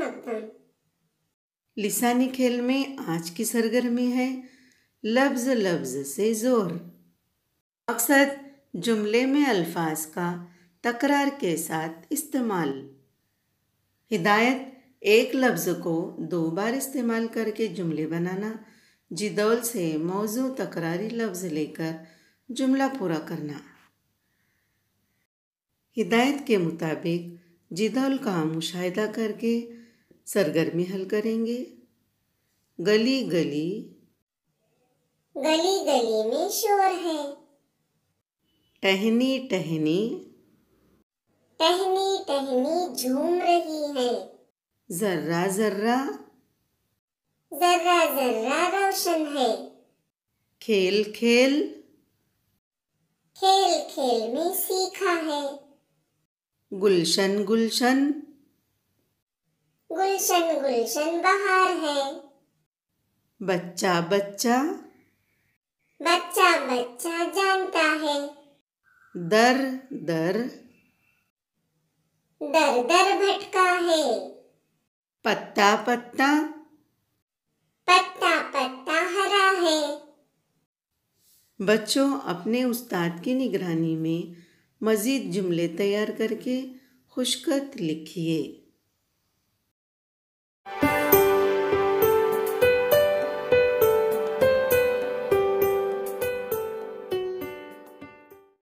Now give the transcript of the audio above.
स्वागतम। लिसानी खेल में आज की सरगर्मी है लफ्ज़ लफ्ज़ से ज़ोर। मकसद जुमले में अल्फाज का तकरार के साथ इस्तेमाल। हिदायत, एक लफ्ज़ को 2 बार इस्तेमाल करके जुमले बनाना। जिदौल से मौजू तकरारी लफ्ज़ लेकर जुमला पूरा करना। हिदायत के मुताबिक जिदौल का मुशाहिदा करके सरगर्मी हल करेंगे। गली गली, गली गली में शोर है। टहनी टहनी, टहनी टहनी झूम रही है। जर्रा जर्रा, जर्रा जर्रा रोशन है। खेल खेल, खेल खेल में सीखा है। गुलशन गुलशन, गुलशन गुलशन बहार है। बच्चा बच्चा, बच्चा बच्चा जानता है। दर दर, दर दर भटका है। पत्ता पत्ता, पत्ता पत्ता हरा है। बच्चों अपने उस्ताद की निगरानी में मज़ीद जुमले तैयार करके खुशखत लिखिए।